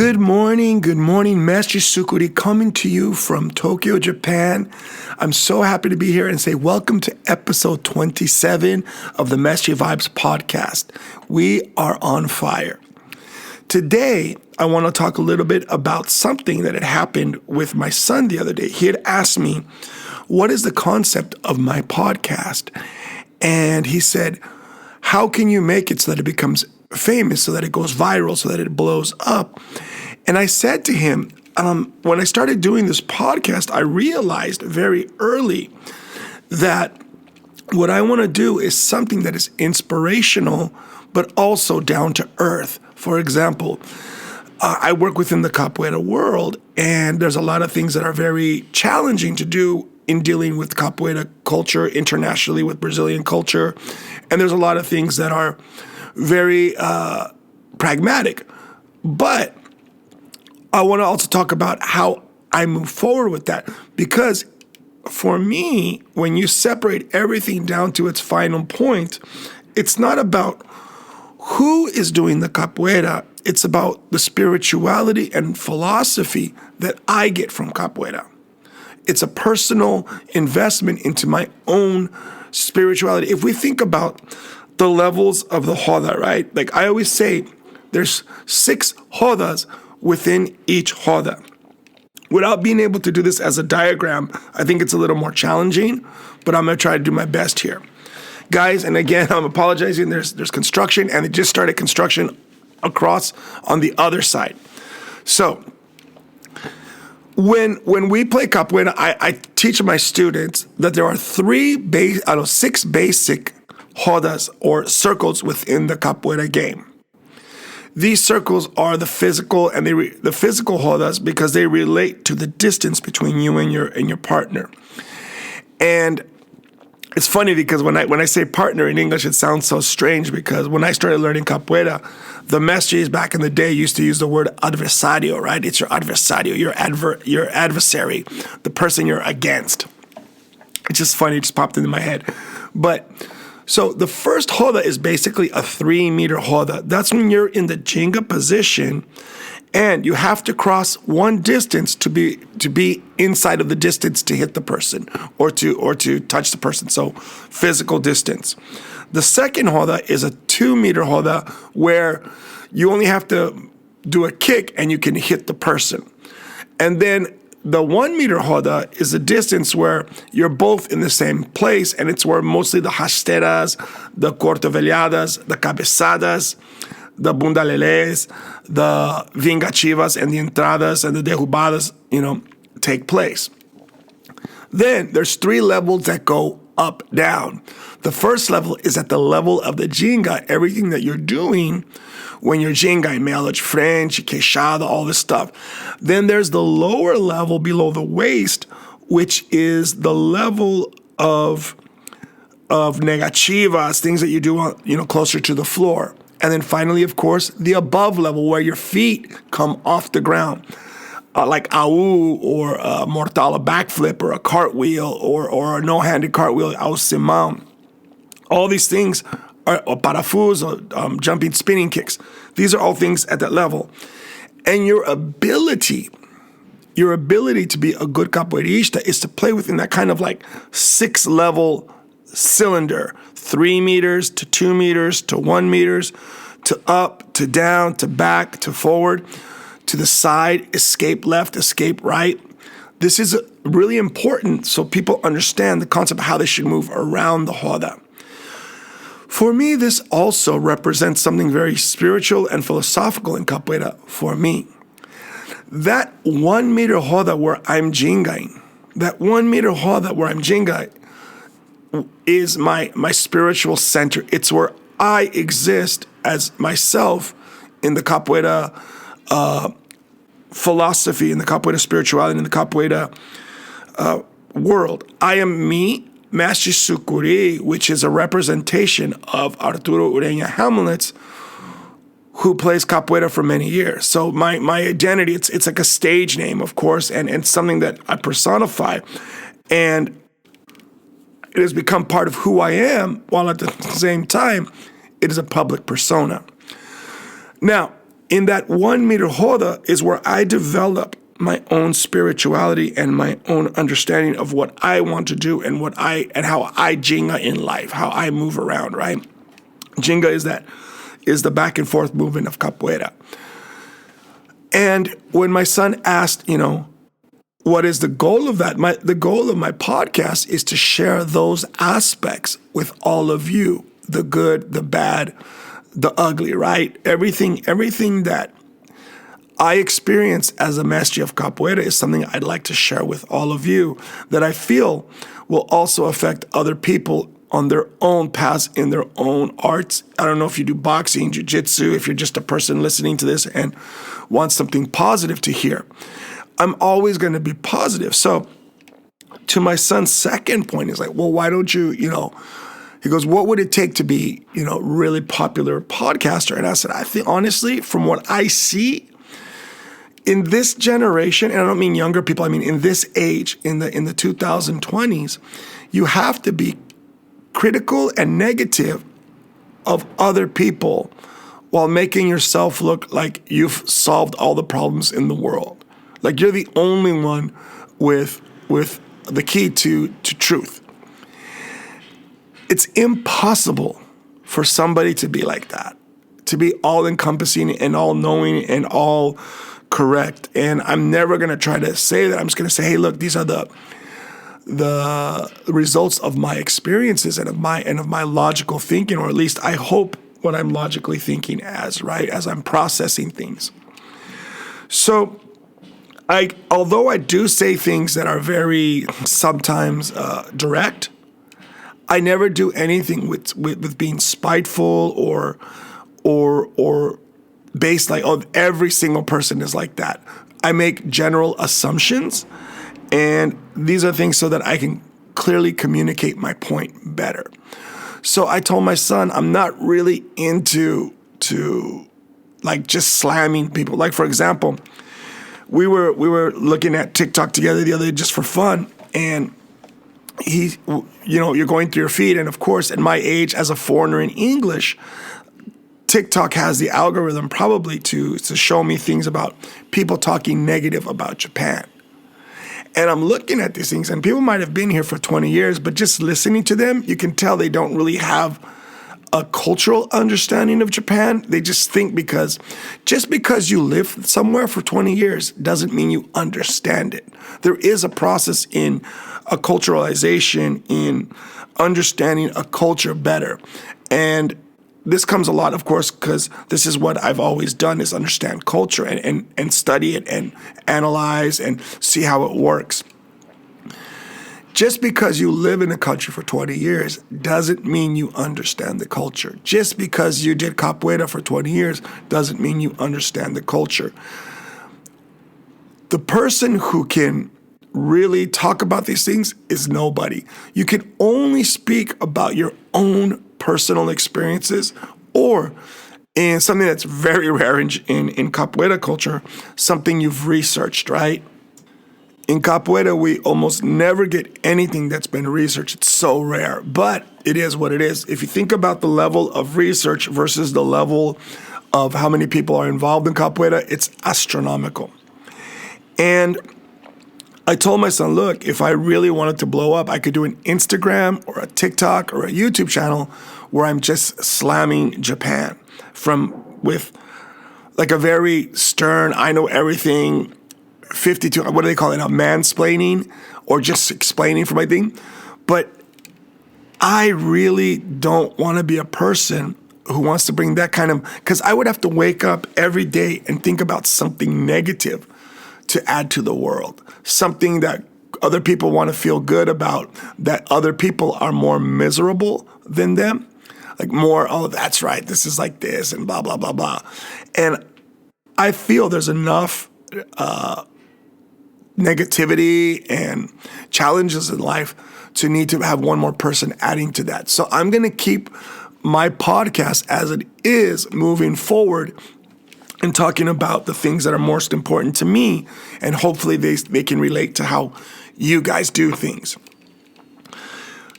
Good morning, Mestre Sukuri coming to you from Tokyo, Japan. I'm so happy to be here and say welcome to episode 27 of the Mestre Vibes podcast. We are on fire. Today, I want to talk a little bit about something that had happened with my son the other day. He had asked me, what is the concept of my podcast? And he said, how can you make it so that it becomes famous, so that it goes viral, so that it blows up? And I said to him, when I started doing this podcast, I realized very early that what I want to do is something that is inspirational, but also down to earth. For example, I work within the Capoeira world, and there's a lot of things that are very challenging to do in dealing with Capoeira culture internationally, with Brazilian culture. And there's a lot of things that are very pragmatic. But I want to also talk about how I move forward with that. Because for me, when you separate everything down to its final point, it's not about who is doing the capoeira. It's about the spirituality and philosophy that I get from capoeira. It's a personal investment into my own spirituality. If we think about the levels of the roda, right? Like I always say, there's 6 rodas within each roda. Without being able to do this as a diagram, I think it's a little more challenging, but I'm going to try to do my best here. Guys, and again, I'm apologizing. There's construction, and they just started construction across on the other side. So when we play capoeira, I teach my students that there are 6 basic rodas or circles within the capoeira game. These circles are the physical, and the physical rodas because they relate to the distance between you and your partner. And it's funny because when I say partner in English, it sounds so strange because when I started learning capoeira, the mestres back in the day used to use the word adversario, right? It's your adversario, your adversary, the person you're against. It's just funny, it just popped into my head. But so the first roda is basically a 3-meter roda. That's when you're in the Jenga position and you have to cross one distance to be inside of the distance to hit the person or to touch the person. So physical distance. The second roda is a 2-meter roda where you only have to do a kick and you can hit the person. And then the 1-meter roda is a distance where you're both in the same place, and it's where mostly the rasteiras, the cotoveladas, the cabeçadas, the bundaleles, the vingativas, and the entradas and the derrubadas, take place. Then there's 3 levels that go up, down. The first level is at the level of the ginga, everything that you're doing when you're ginga, meia de frente, queixada, all this stuff. Then there's the lower level below the waist, which is the level of negativas, things that you do, closer to the floor. And then finally, of course, the above level where your feet come off the ground. Like au or a mortal, a backflip or a cartwheel or a no-handed cartwheel, au simão. All these things are parafus, jumping, spinning kicks. These are all things at that level. And your ability to be a good capoeirista is to play within that kind of like 6-level cylinder, 3 meters to 2 meters to 1 meters to up, to down, to back, to forward, to the side, escape left, escape right. This is really important so people understand the concept of how they should move around the roda. For me, this also represents something very spiritual and philosophical in capoeira for me. That 1-meter roda where I'm jingaing, is my spiritual center. It's where I exist as myself in the capoeira philosophy, in the capoeira spirituality, in the capoeira world. I am me, Mestre Sukuri, which is a representation of Arturo Ureña Hamlets, who plays capoeira for many years. So my identity, it's like a stage name, of course, and something that I personify. And it has become part of who I am, while at the same time, it is a public persona. Now, In that 1 meter roda is where I develop my own spirituality and my own understanding of what I want to do and how I jinga in life, how I move around, right? Jinga is the back and forth movement of capoeira. And when my son asked, what is the goal of that? The goal of my podcast is to share those aspects with all of you, the good, the bad, the ugly, right? Everything that I experience as a master of capoeira is something I'd like to share with all of you that I feel will also affect other people on their own paths in their own arts. I don't know if you do boxing, jiu-jitsu, if you're just a person listening to this and want something positive to hear. I'm always going to be positive. So to my son's second point is like, well, why don't you, he goes, what would it take to be, really popular podcaster? And I said, I think honestly, from what I see in this generation, and I don't mean younger people, I mean in this age, in the 2020s, you have to be critical and negative of other people while making yourself look like you've solved all the problems in the world. Like you're the only one with the key to truth. It's impossible for somebody to be like that, to be all-encompassing and all-knowing and all correct. And I'm never going to try to say that. I'm just going to say, hey, look, these are the results of my experiences and of my logical thinking, or at least I hope what I'm logically thinking as, right, as I'm processing things. So although I do say things that are very sometimes direct, I never do anything with being spiteful or based like, oh, every single person is like that. I make general assumptions, and these are things so that I can clearly communicate my point better. So I told my son, I'm not really into like just slamming people. Like, for example, we were looking at TikTok together the other day just for fun, and you're going through your feed, and of course, at my age as a foreigner in English, TikTok has the algorithm probably to show me things about people talking negative about Japan. And I'm looking at these things, and people might have been here for 20 years, but just listening to them, you can tell they don't really have a cultural understanding of Japan. They just think just because you live somewhere for 20 years doesn't mean you understand it. There is a process in a culturalization, in understanding a culture better. And this comes a lot, of course, because this is what I've always done, is understand culture and study it and analyze and see how it works. Just because you live in a country for 20 years doesn't mean you understand the culture. Just because you did capoeira for 20 years doesn't mean you understand the culture. The person who can really talk about these things is nobody. You can only speak about your own personal experiences, or in something that's very rare in capoeira culture, something you've researched, right? In capoeira, we almost never get anything that's been researched. It's so rare, but it is what it is. If you think about the level of research versus the level of how many people are involved in capoeira, it's astronomical. And I told my son, look, if I really wanted to blow up, I could do an Instagram or a TikTok or a YouTube channel where I'm just slamming Japan with like a very stern, I know everything, 52, what do they call it, a mansplaining, or just explaining for my thing. But I really don't want to be a person who wants to bring that kind of, because I would have to wake up every day and think about something negative to add to the world, something that other people want to feel good about, that other people are more miserable than them, like more, oh, that's right, this is like this, and blah, blah, blah, blah. And I feel there's enough negativity and challenges in life to need to have one more person adding to that. So I'm going to keep my podcast as it is moving forward and talking about the things that are most important to me, and hopefully they can relate to how you guys do things.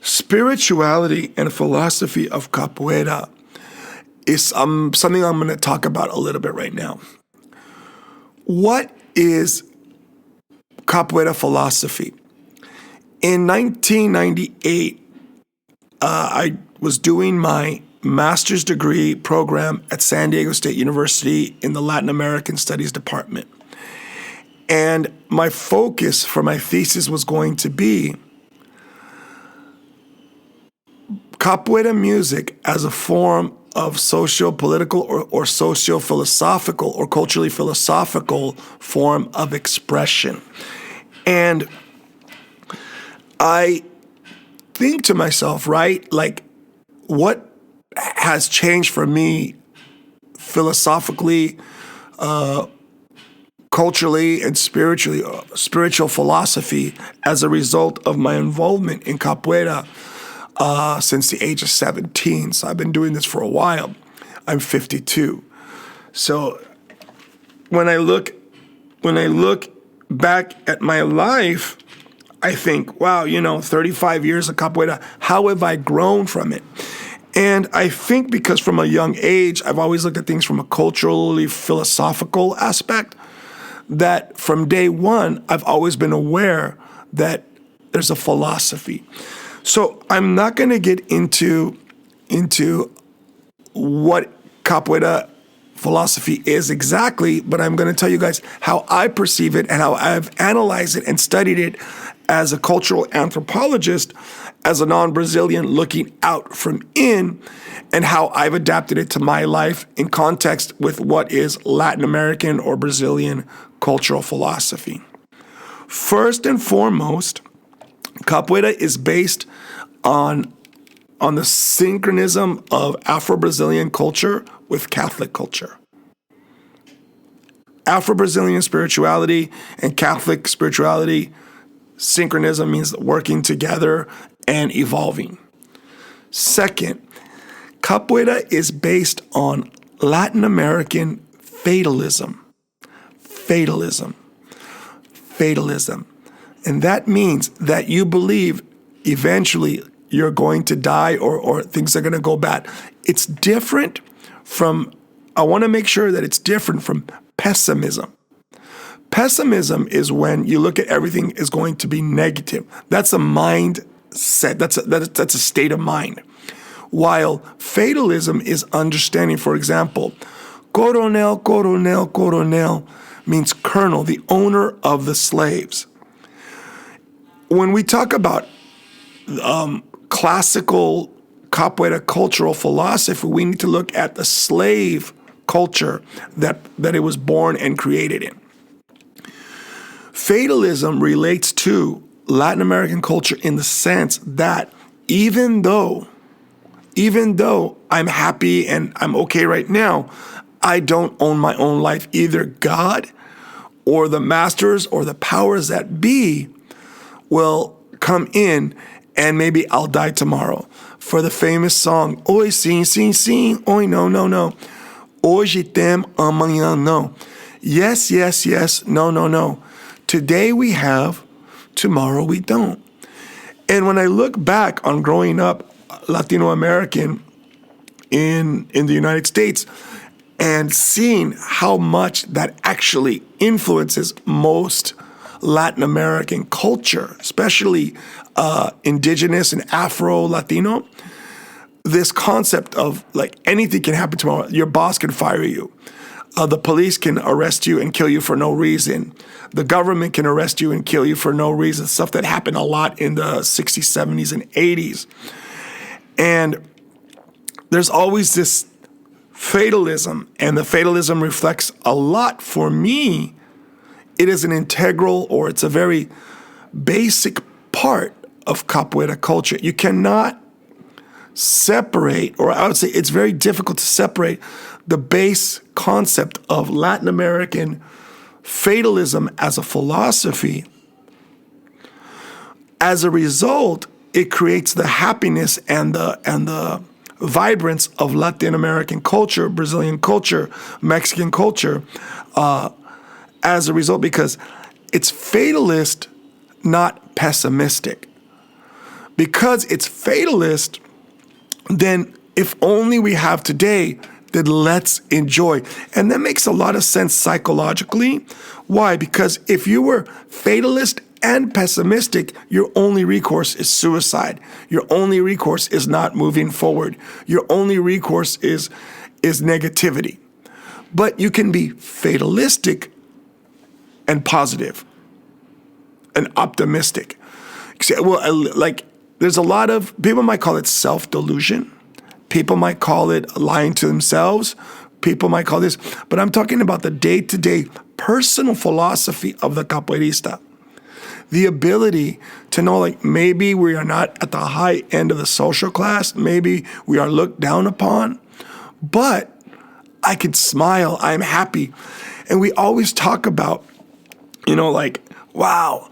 Spirituality and philosophy of capoeira is something I'm going to talk about a little bit right now. What is capoeira philosophy? In 1998, I was doing my master's degree program at San Diego State University in the Latin American Studies Department. And my focus for my thesis was going to be capoeira music as a form of socio-political or socio-philosophical or culturally philosophical form of expression. And I think to myself, right, like, what has changed for me philosophically, culturally, and spiritually, spiritual philosophy as a result of my involvement in capoeira since the age of 17. So I've been doing this for a while. I'm 52. So when I look back at my life, I think, wow, 35 years of capoeira, how have I grown from it? And I think because from a young age, I've always looked at things from a culturally philosophical aspect, that from day one, I've always been aware that there's a philosophy. So I'm not going to get into what capoeira philosophy is exactly, but I'm going to tell you guys how I perceive it and how I've analyzed it and studied it as a cultural anthropologist, as a non-Brazilian looking out from in, and how I've adapted it to my life in context with what is Latin American or Brazilian cultural philosophy. First and foremost, capoeira is based on the synchronism of Afro-Brazilian culture with Catholic culture. Afro-Brazilian spirituality and Catholic spirituality, synchronism means working together and evolving. Second, capoeira is based on Latin American fatalism. Fatalism. And that means that you believe eventually you're going to die or things are going to go bad. It's different from, I want to make sure that it's different from pessimism. Pessimism is when you look at everything is going to be negative. That's a mindset. That's a state of mind. While fatalism is understanding, for example, coronel means colonel, the owner of the slaves. When we talk about classical capoeira cultural philosophy, we need to look at the slave culture that it was born and created in. Fatalism relates to Latin American culture in the sense that even though I'm happy and I'm okay right now, I don't own my own life. Either God or the masters or the powers that be will come in and maybe I'll die tomorrow. For the famous song, Oi sim, sim, sim, oi no, no, no. Hoje tem, amanhã não. Yes, yes, yes, no, no, no. Today we have, tomorrow we don't. And when I look back on growing up Latino American in the United States and seeing how much that actually influences most Latin American culture, especially indigenous and Afro-Latino, this concept of like anything can happen tomorrow. Your boss can fire you. The police can arrest you and kill you for no reason. The government can arrest you and kill you for no reason. Stuff that happened a lot in the 60s, 70s, and 80s. And there's always this fatalism, and the fatalism reflects a lot for me. It is an integral, or it's a very basic part of capoeira culture. You cannot separate, or I would say it's very difficult to separate the base concept of Latin American fatalism as a philosophy. As a result, it creates the happiness and the vibrance of Latin American culture, Brazilian culture, Mexican culture, as a result, because it's fatalist, not pessimistic. Because it's fatalist, then if only we have today, then let's enjoy. And that makes a lot of sense psychologically. Why? Because if you were fatalist and pessimistic, your only recourse is suicide. Your only recourse is not moving forward. Your only recourse is negativity. But you can be fatalistic and positive and optimistic. Well, like there's a lot of, people might call it self-delusion. People might call it lying to themselves. People might call this, but I'm talking about the day-to-day personal philosophy of the capoeirista. The ability to know, like, maybe we are not at the high end of the social class. Maybe we are looked down upon, but I can smile. I'm happy. And we always talk about, like, wow,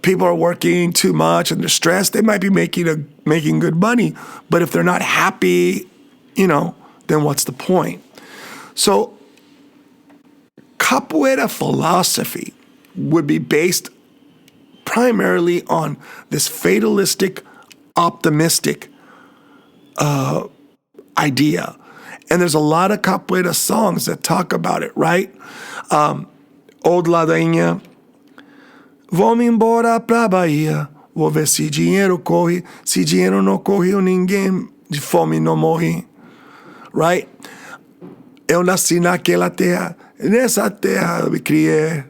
people are working too much and they're stressed. They might be making good money, but if they're not happy, then what's the point? So capoeira philosophy would be based primarily on this fatalistic, optimistic idea. And there's a lot of capoeira songs that talk about it, right? Old Ladainha, vou-me embora pra Bahia, vou ver se dinheiro corre, se dinheiro não correu, ninguém de fome não morre, right? Eu nasci naquela terra, nessa terra eu me criei.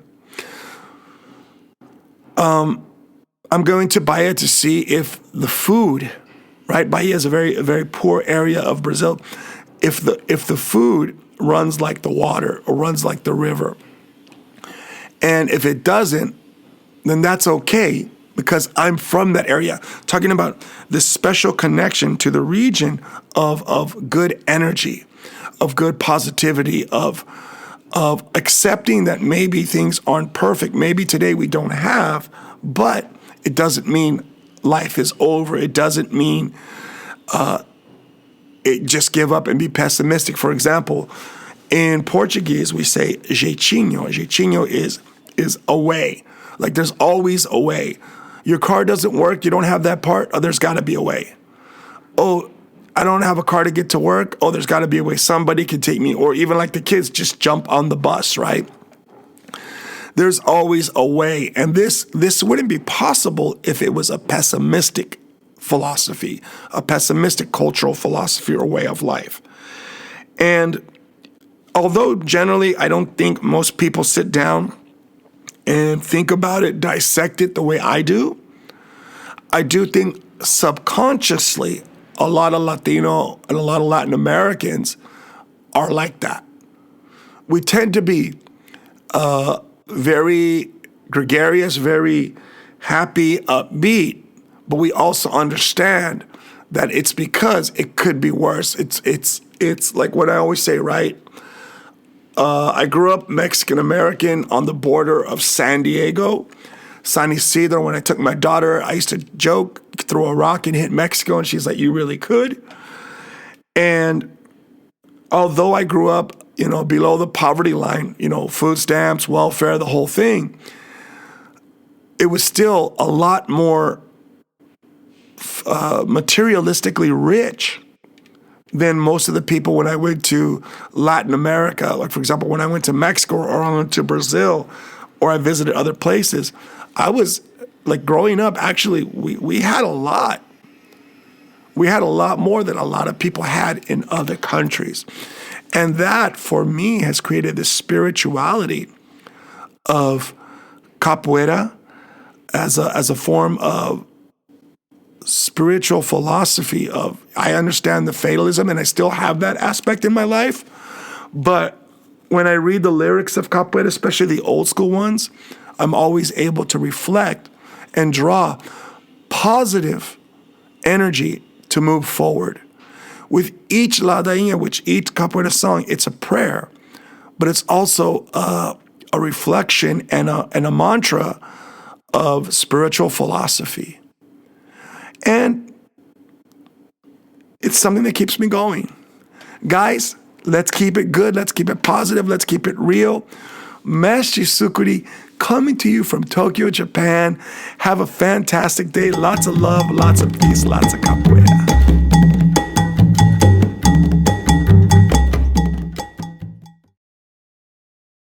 I'm going to Bahia to see if the food, right? Bahia is a very poor area of Brazil. If the food runs like the water or runs like the river, and if it doesn't, then that's okay because I'm from that area. Talking about this special connection to the region of good energy, of good positivity, of accepting that maybe things aren't perfect. Maybe today we don't have, but it doesn't mean life is over. It doesn't mean just give up and be pessimistic. For example, in Portuguese, we say jeitinho. Jeitinho is a way. Like there's always a way. Your car doesn't work. You don't have that part. Oh, there's got to be a way. Oh, I don't have a car to get to work. Oh, there's got to be a way. Somebody can take me. Or even like the kids, just jump on the bus, right? There's always a way. And this wouldn't be possible if it was a pessimistic philosophy, a pessimistic cultural philosophy or way of life. And although generally I don't think most people sit down and think about it, dissect it the way I do think subconsciously a lot of Latino and a lot of Latin Americans are like that. We tend to be very gregarious, very happy, upbeat, but we also understand that it's because it could be worse. It's like what I always say, right? I grew up Mexican-American on the border of San Diego, San Isidro. When I took my daughter, I used to joke, throw a rock and hit Mexico, and she's like, you really could? And although I grew up, below the poverty line, food stamps, welfare, the whole thing, it was still a lot more materialistically rich than most of the people when I went to Latin America. Like, for example, when I went to Mexico or I went to Brazil or I visited other places, I was like growing up, actually, we had a lot. We had a lot more than a lot of people had in other countries. And that, for me, has created this spirituality of capoeira as a form of spiritual philosophy of, I understand the fatalism and I still have that aspect in my life. But when I read the lyrics of capoeira, especially the old school ones, I'm always able to reflect and draw positive energy to move forward. With each ladainha, which each capoeira song, it's a prayer, but it's also a reflection and a mantra of spiritual philosophy. And it's something that keeps me going. Guys, let's keep it good. Let's keep it positive. Let's keep it real. Mestre Sukuri coming to you from Tokyo, Japan. Have a fantastic day. Lots of love, lots of peace, lots of capoeira.